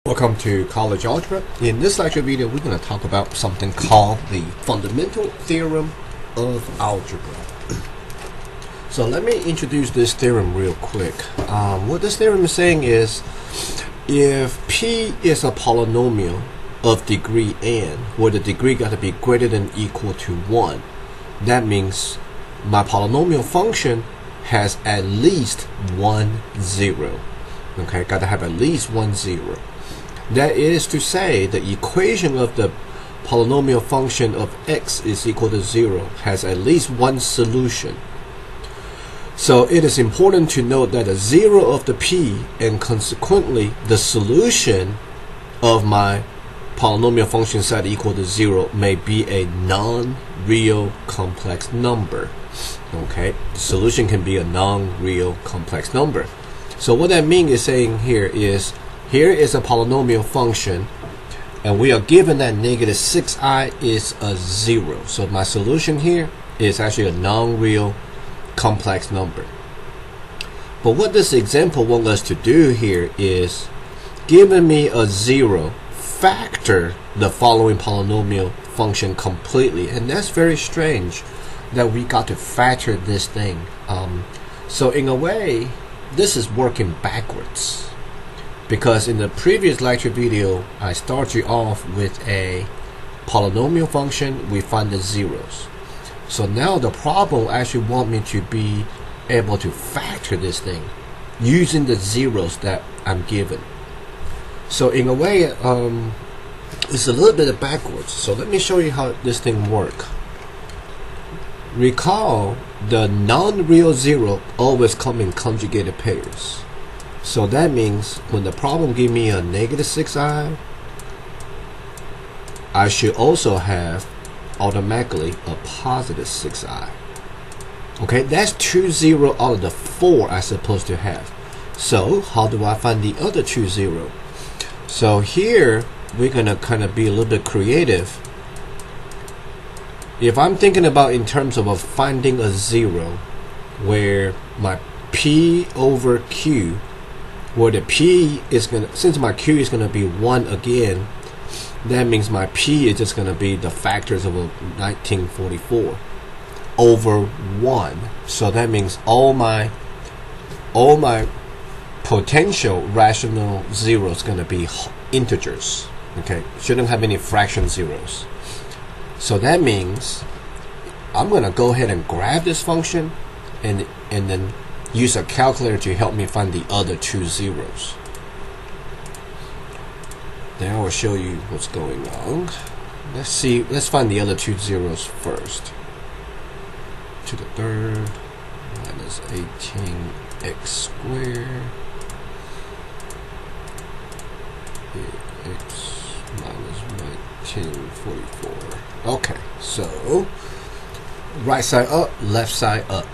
Welcome to College Algebra. In this lecture video, we're going to talk about something called the fundamental theorem of algebra. So let me introduce this theorem real quick. What this theorem is saying is, if P is a polynomial of degree n, where the degree got to be greater than or equal to 1, that means my polynomial function has at least 1 0. Okay, got to have at least 1 0. That is to say, the equation of the polynomial function of x is equal to 0 has at least one solution. So it is important to note that the 0 of the p and consequently the solution of my polynomial function set equal to 0 may be a non-real complex number. Okay, the solution can be a non-real complex number. So what that means is saying here is, here is a polynomial function, and we are given that negative 6i is a 0. So my solution here is actually a non-real complex number. But what this example wants us to do here is, given me a 0, factor the following polynomial function completely. And that's very strange that we got to factor this thing. So in a way, this is working backwards. Because in the previous lecture video, I started you off with a polynomial function, we find the zeros. So now the problem actually want me to be able to factor this thing using the zeros that I'm given. So in a way, it's a little bit backwards. So let me show you how this thing works. Recall, the non-real zero always come in conjugated pairs. So that means when the problem give me a negative 6i, I should also have automatically a positive 6i. Okay, that's 2 0 out of the 4 I'm supposed to have. So how do I find the other 2 0? So here we're gonna kind of be a little bit creative. If I'm thinking about in terms of finding a 0 where my p over q, where the p is gonna, since my q is gonna be 1 again, that means my p is just gonna be the factors of a 1944 over 1. So that means all my potential rational zeros gonna be integers. Okay, shouldn't have any fraction zeros. So that means I'm gonna go ahead and grab this function and then use a calculator to help me find the other 2 zeros. Then I will show you what's going on. Let's find the other 2 zeros first. To the third minus 18x squared x minus 1944. Okay, so right side up, left side up.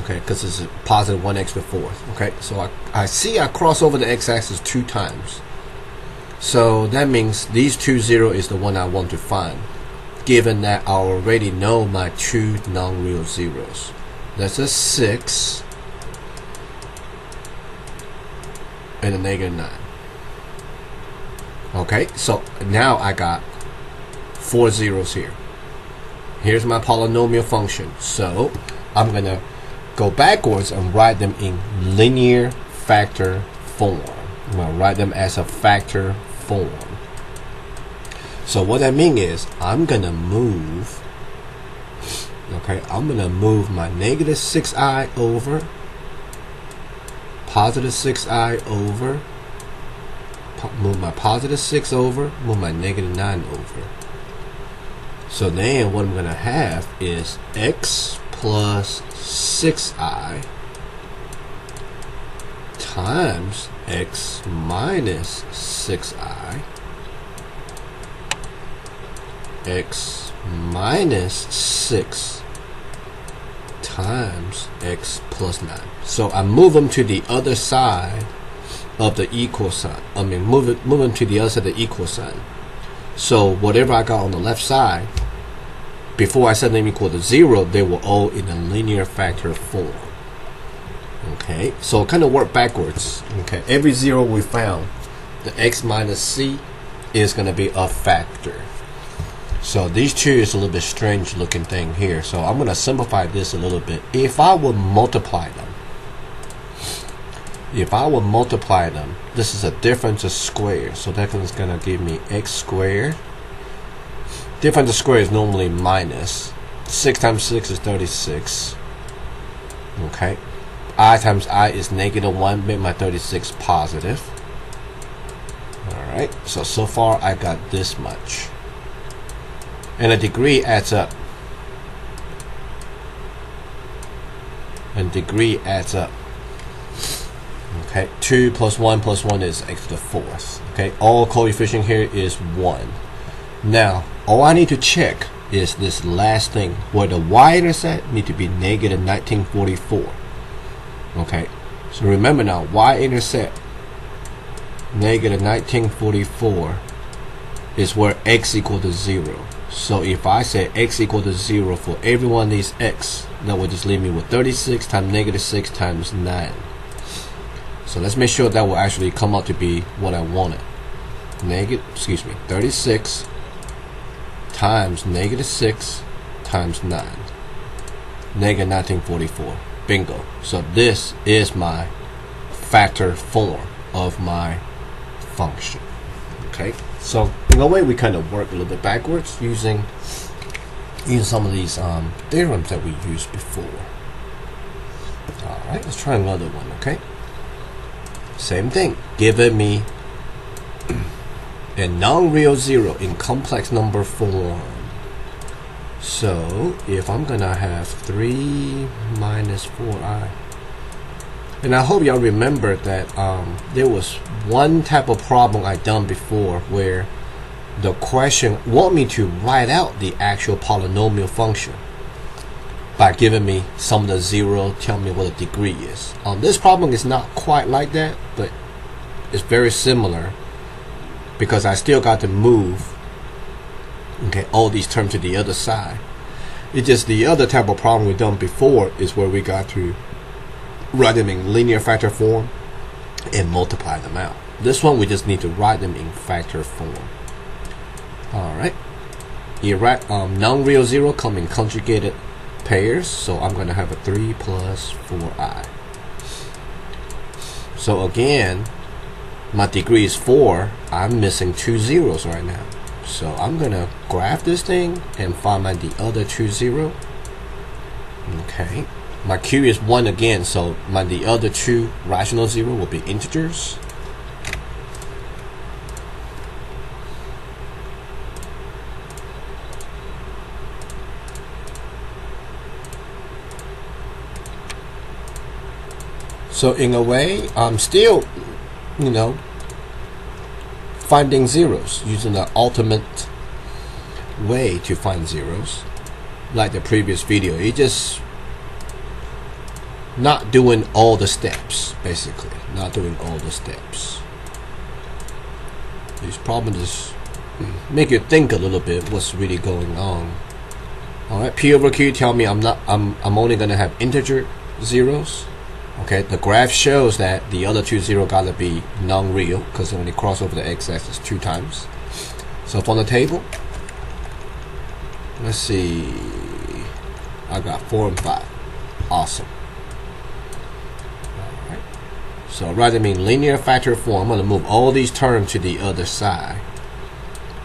Okay, because it's a positive 1x before. Okay, so I see I cross over the x-axis 2 times. So that means these 2 0 is the one I want to find, given that I already know my 2 non-real zeros. That's a 6 and a negative 9. Okay, so now I got 4 zeros here. Here's my polynomial function. So I'm gonna go backwards and write them in linear factor form. I'm going to write them as a factor form. So what that means is I'm going to move, okay, I'm going to move my negative 6i over, positive 6i over, move my positive 6 over, move my negative 9 over. So then what I'm going to have is x plus 6i times x minus 6i, x minus 6 times x plus 9. So I move them to the other side of the equal sign. I mean, move them to the other side of the equal sign. So whatever I got on the left side, before I set them equal to 0, they were all in a linear factor form. Okay, so kind of work backwards. Okay, every 0 we found, the x minus c is going to be a factor. So these two is a little bit strange looking thing here. So I'm going to simplify this a little bit. If I would multiply them, this is a difference of squares. So that is going to give me x squared. Difference of square is normally minus. 6 times 6 is 36. Okay. I times I is -1. Make my 36 positive. Alright. So far I got this much. And a degree adds up. And degree adds up. Okay, 2 plus 1 plus 1 is x to the 4th. Okay, all coefficient here is 1. Now, all I need to check is this last thing, where the y-intercept need to be negative 1944. Okay, so remember now, y-intercept negative 1944 is where x equal to 0. So if I say x equal to 0 for every one of these x, that would just leave me with 36 times -6 times 9. So let's make sure that will actually come out to be what I wanted. 36 times -6 times 9. Negative 1944. Bingo. So this is my factor form of my function. Okay. So in a way, we kind of work a little bit backwards using some of these theorems that we used before. All right, let's try another one. Okay, same thing. Given me a non-real zero in complex number form. So if I'm gonna have 3 minus 4i. And I hope y'all remember that there was one type of problem I done before where the question want me to write out the actual polynomial function by giving me some of the zero, tell me what the degree is. This problem is not quite like that, but it's very similar because I still got to move all these terms to the other side. It's just the other type of problem we done before is where we got to write them in linear factor form and multiply them out. This one we just need to write them in factor form. Alright. Non-real zero come in conjugated pairs, so I'm going to have a 3 plus 4i. So again, my degree is 4. I'm missing 2 zeros right now. So I'm going to graph this thing and find the other 2 zero. Okay. My q is 1 again, so the other 2 rational zero will be integers. So in a way, I'm still, finding zeros using the ultimate way to find zeros, like the previous video. It just not doing all the steps, basically. Not doing all the steps. These problems just make you think a little bit what's really going on. Alright, P over Q tell me I'm only gonna have integer zeros. Okay, the graph shows that the other 2 zero gotta be non-real because when they cross over the x-axis 2 times. So from the table, let's see, I got 4 and 5. Awesome. Alright. So rather than linear factor form, I'm gonna move all these terms to the other side.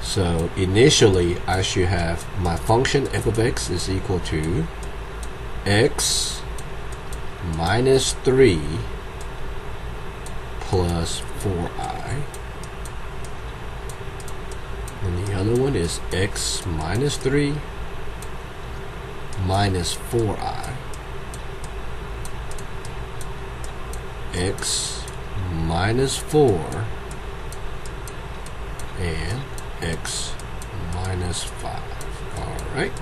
So initially I should have my function f of x is equal to x minus 3 plus 4i, and the other one is x minus 3 minus 4i, x minus 4 and x minus 5. Alright.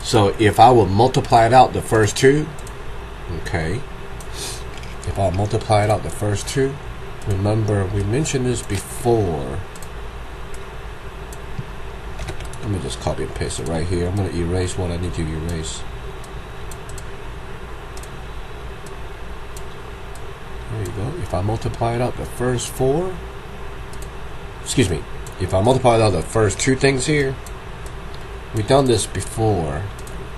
So if I would multiply it out the first two, okay, if I multiply it out the first two, remember we mentioned this before. Let me just copy and paste it right here. I'm going to erase what I need to erase. There you go. If I multiply it out the first four, excuse me, if I multiply out the first two things here, we've done this before.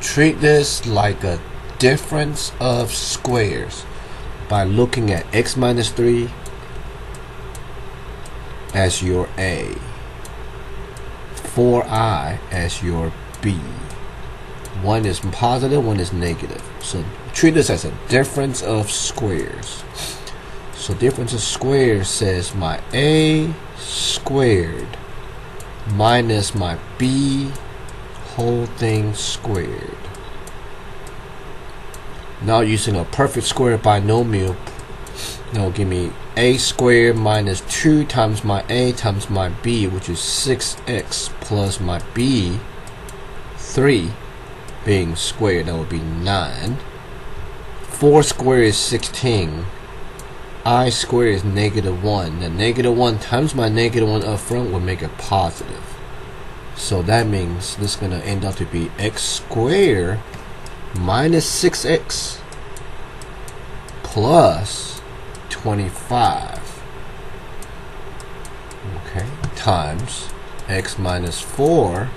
Treat this like a difference of squares by looking at x minus 3 as your A, 4i as your B. One is positive, one is negative. So treat this as a difference of squares. So difference of squares says my A squared minus my B whole thing squared. Now using a perfect square binomial, that'll give me A squared minus 2 times my A times my B, which is 6x plus my B 3 being squared, that would be 9. 4 squared is 16. I squared is -1. The -1 times my -1 up front will make it positive. So that means this is going to end up to be x squared minus 6x plus 25. Okay, times x minus 4,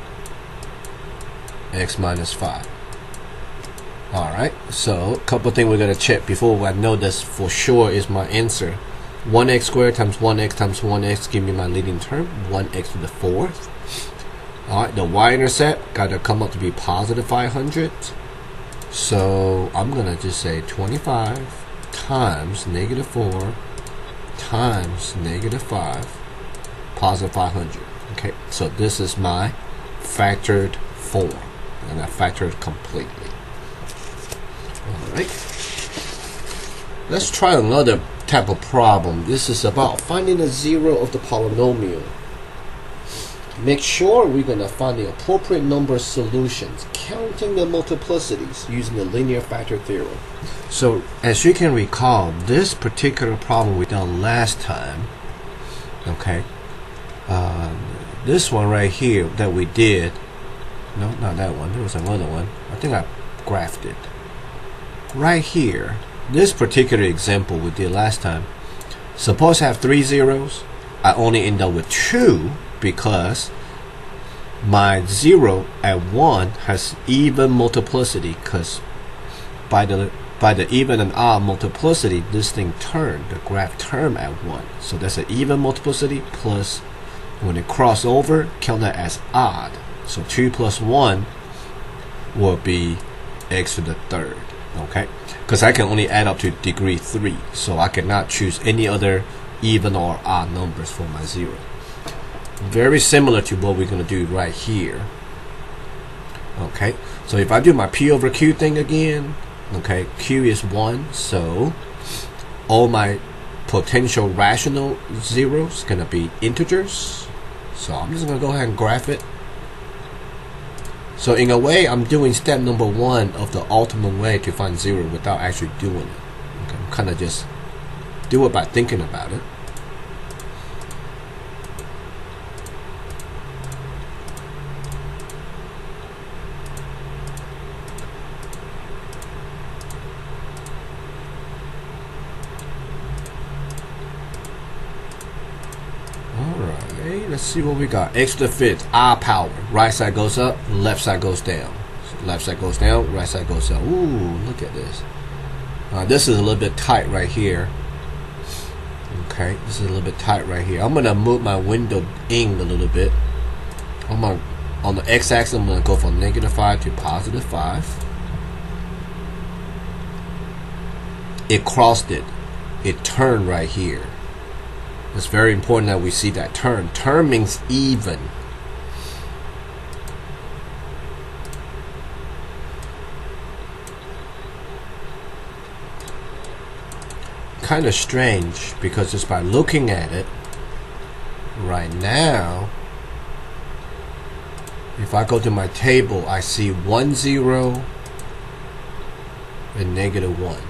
x minus 5. Alright, so a couple things we're going to check before I know this for sure is my answer. 1x squared times 1x times 1x give me my leading term, 1x to the 4th. Alright, the y-intercept got to come up to be positive 500. So I'm going to just say 25 times -4 times -5 positive 500. Okay, so this is my factored form, and I factored completely. Alright, let's try another type of problem. This is about finding the zero of the polynomial. Make sure we're going to find the appropriate number of solutions, counting the multiplicities using the linear factor theorem. So as you can recall, this particular problem we done last time, okay, this one right here that we did, no, not that one, there was another one, I think I graphed it. Right here, this particular example we did last time, suppose I have 3 zeros, I only end up with 2 because my 0 at 1 has even multiplicity, because by the even and odd multiplicity, this thing turned, the graph turned at 1. So that's an even multiplicity, plus when it cross over, count that as odd. So 2 plus 1 will be x to the 3rd. Okay, because I can only add up to degree 3, so I cannot choose any other even or odd numbers for my 0. Very similar to what we're going to do right here. Okay, so if I do my P over Q thing again, okay, Q is 1, so all my potential rational zeros going to be integers. So I'm just going to go ahead and graph it. So in a way, I'm doing step number 1 of the ultimate way to find 0 without actually doing it. Okay, I'm kind of just do it by thinking about it. Alright, let's see what we got. X to the 5th, I power. Right side goes up, left side goes down. So left side goes down, right side goes up. Ooh, look at this. This is a little bit tight right here. Okay, this is a little bit tight right here. I'm going to move my window in a little bit. On the x-axis, I'm going to go from -5 to +5. It crossed it. It turned right here. It's very important that we see that turn. Turn means even. Kind of strange because just by looking at it right now, if I go to my table, I see 1 0 and -1.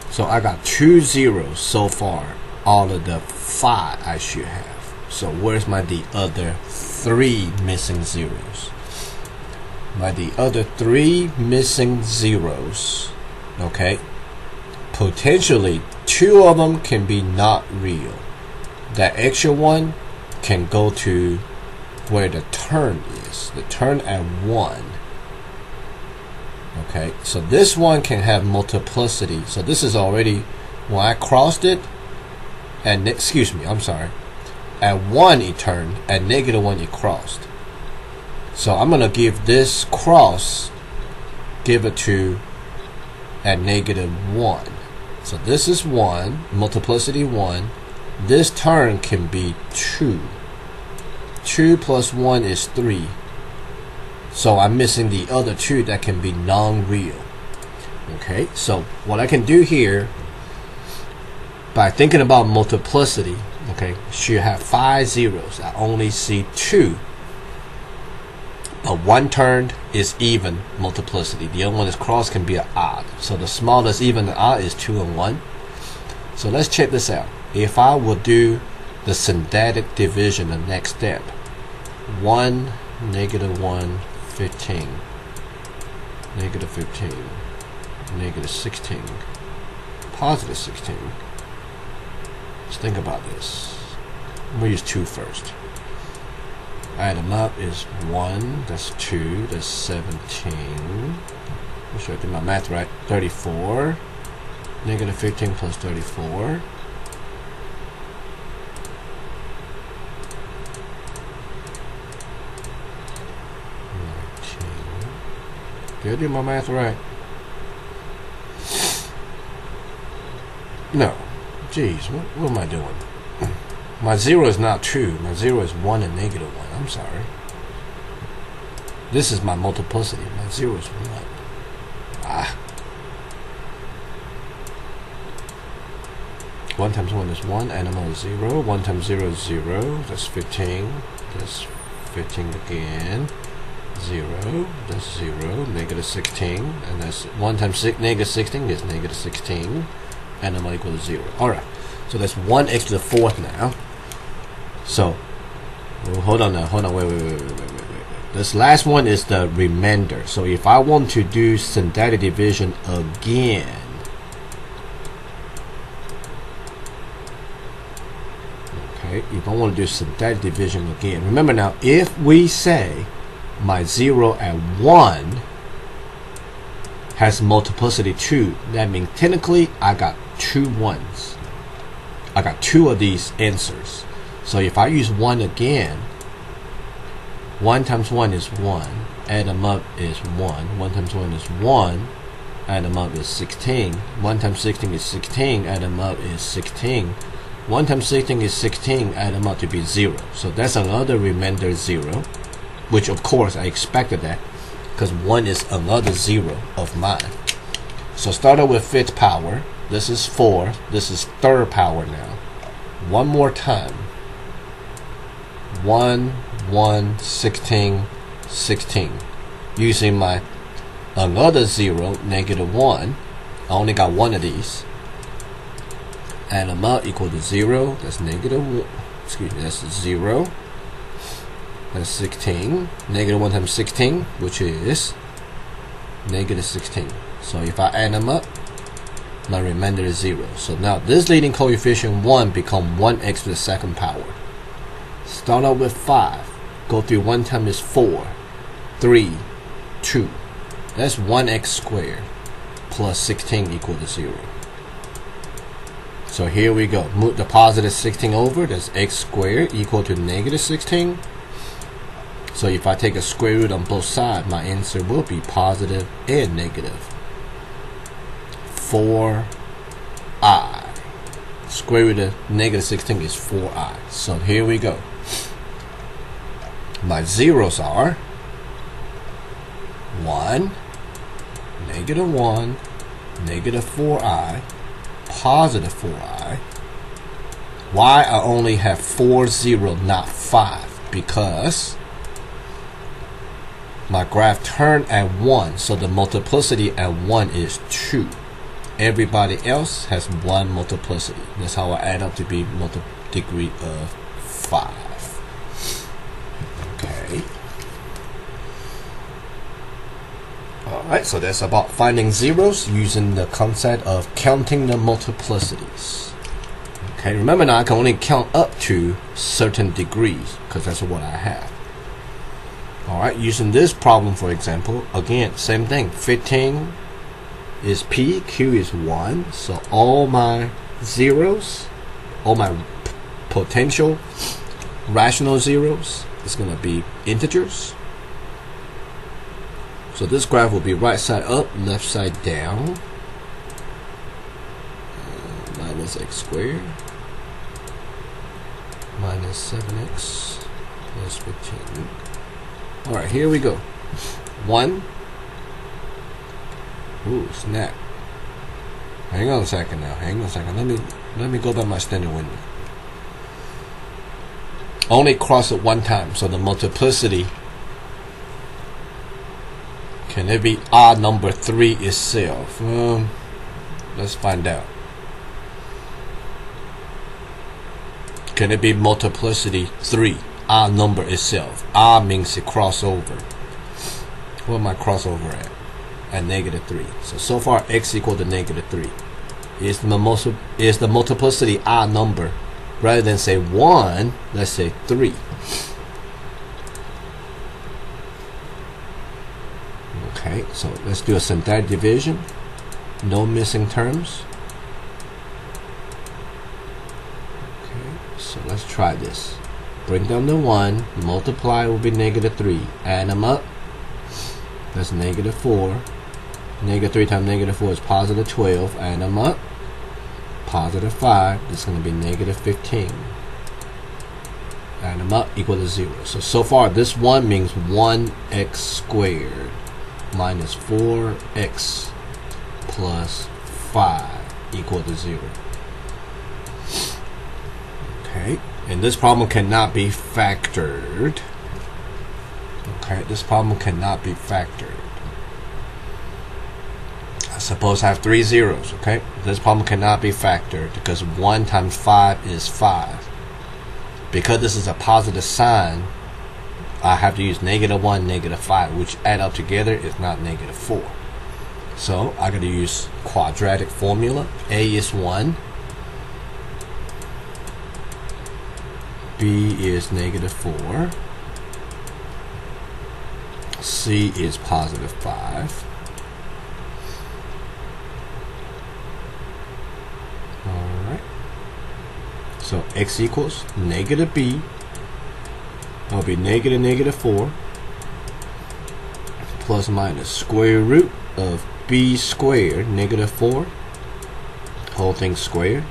So I got 2 zeros so far out of the 5 I should have. So where's the other 3 missing zeros? by the other 3 missing zeros, okay, potentially 2 of them can be not real. That extra one can go to where the turn is, the turn at 1. Okay, so this one can have multiplicity. So this is already, when I crossed it, at at 1 it turned, at -1 it crossed. So I'm gonna give this cross, give it to at -1. So this is 1, multiplicity 1. This turn can be 2. 2 plus 1 is 3. So I'm missing the other 2 that can be non-real. Okay, so what I can do here, by thinking about multiplicity, okay, should have 5 zeros. I only see 2. But 1 turned is even multiplicity. The other one is cross, can be an odd. So the smallest even and odd is 2 and 1. So let's check this out. If I will do the syntactic division, the next step, 1, -1, 15, -15, -16, +16. Let's think about this. I'm going to use 2 first. Add them up is 1, that's 2, that's 17. Make sure I did my math right. 34, -15 plus 34. Did I do my math right? No. Jeez, what am I doing? My 0 is not 2. My 0 is 1 and -1. I'm sorry. This is my multiplicity. My 0 is 1. Ah. 1 times 1 is 1. Animal is 0. 1 times 0 is 0. That's 15. That's 15 again. 0, that's 0, -16, and that's 1 times -16 is -16, and I'm equal to 0. Alright, so that's 1x to the 4th now. So, hold on now, wait. This last one is the remainder. So if I want to do syntactic division again, okay, if I want to do syntactic division again, remember now, if we say my 0 at 1 has multiplicity 2, that means technically I got 2 1s. I got 2 of these answers. So if I use 1 again, 1 times 1 is 1, add them up is 1, 1 times 1 is 1, add them up is 16, 1 times 16 is 16, add them up is 16, 1 times 16 is 16, add them up to be 0. So that's another remainder 0. Which of course I expected that, because 1 is another 0 of mine. So start out with 5th power. This is 4. This is 3rd power now. One more time. 1, 1, 16, 16. Using my another 0, -1. I only got 1 of these. Add them up equal to 0. That's -1. Excuse me, that's 0. That's 16. -1 times 16, which is -16. So if I add them up, my remainder is 0. So now this leading coefficient 1 become 1x to the 2nd power. Start out with 5. Go through 1 time is 4. 3, 2. That's 1x squared plus 16 equal to 0. So here we go. Move the positive 16 over. That's x squared equal to -16. So if I take a square root on both sides, my answer will be positive and negative. 4i. Square root of -16 is 4i. So here we go. My zeros are 1, -1, -4i, positive 4i. Why I only have 4 0, not 5? Because my graph turned at 1, so the multiplicity at 1 is 2. Everybody else has 1 multiplicity. That's how I add up to be degree of 5. Okay. Alright, so that's about finding zeros using the concept of counting the multiplicities. Okay, remember now I can only count up to certain degrees because that's what I have. Alright, using this problem for example, again, same thing. 15 is P, Q is 1, so all my zeros, all my potential rational zeros is going to be integers. So this graph will be right side up, left side down. Minus x squared minus 7x plus 15. Alright, here we go. 1. Ooh, snap. Hang on a second now. Hang on a second. Let me go by my standard window. Only cross it one time, so the multiplicity, can it be odd number 3 itself? Let's find out. Can it be multiplicity 3, odd number itself? Odd means it crossover. What am I crossover at? At negative 3. So far x equal to negative 3. Is the multiplicity odd number? Rather than say 1, let's say 3. Okay, so let's do a synthetic division. No missing terms. So let's try this. Bring down the 1, multiply will be negative 3. Add them up. That's negative 4. Negative 3 times negative 4 is positive 12. Add them up. Positive 5. This is going to be negative 15. Add them up equal to 0. So far this 1 means 1x squared minus 4x plus 5 equal to 0. Okay, and this problem cannot be factored. Okay, this problem cannot be factored. I suppose I have 3 zeros. Okay, this problem cannot be factored because 1 times 5 is 5. Because this is a positive sign, I have to use negative 1, negative 5, which add up together is not negative 4. So I got to use quadratic formula. A is 1. B is negative 4. C is positive 5. Alright. So x equals negative b. That'll be negative negative 4 plus minus square root of b squared negative 4 whole thing squared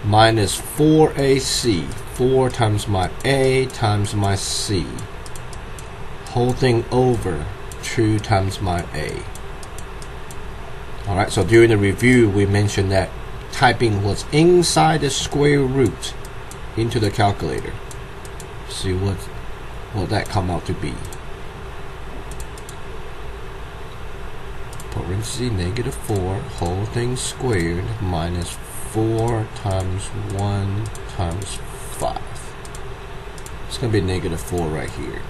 minus 4ac, 4 times my a times my c, whole thing over 2 times my a. Alright, so during the review we mentioned that typing what's inside the square root into the calculator. See what that come out to be. Parenthesis negative 4 whole thing squared minus 4 times 1 times 5. It's going to be negative 4 right here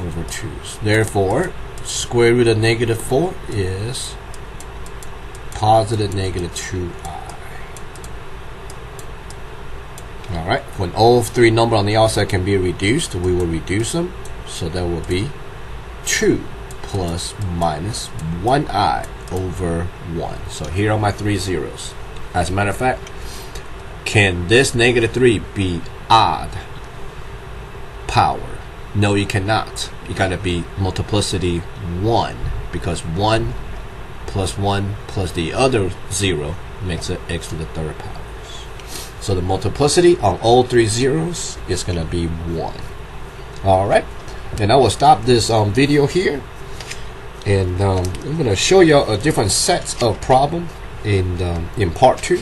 over 2. Therefore, square root of negative 4 is positive negative 2i. Alright, when all 3 numbers on the outside can be reduced, we will reduce them. So that will be 2 plus minus 1i over 1. So here are my 3 zeros. As a matter of fact, can this negative 3 be odd power? No, you cannot. You got to be multiplicity 1 because 1 plus the other 0 makes it x to the 3rd power. So the multiplicity on all 3 zeros is going to be 1. Alright, and I will stop this video here. And I'm going to show you a different sets of problem in part 2.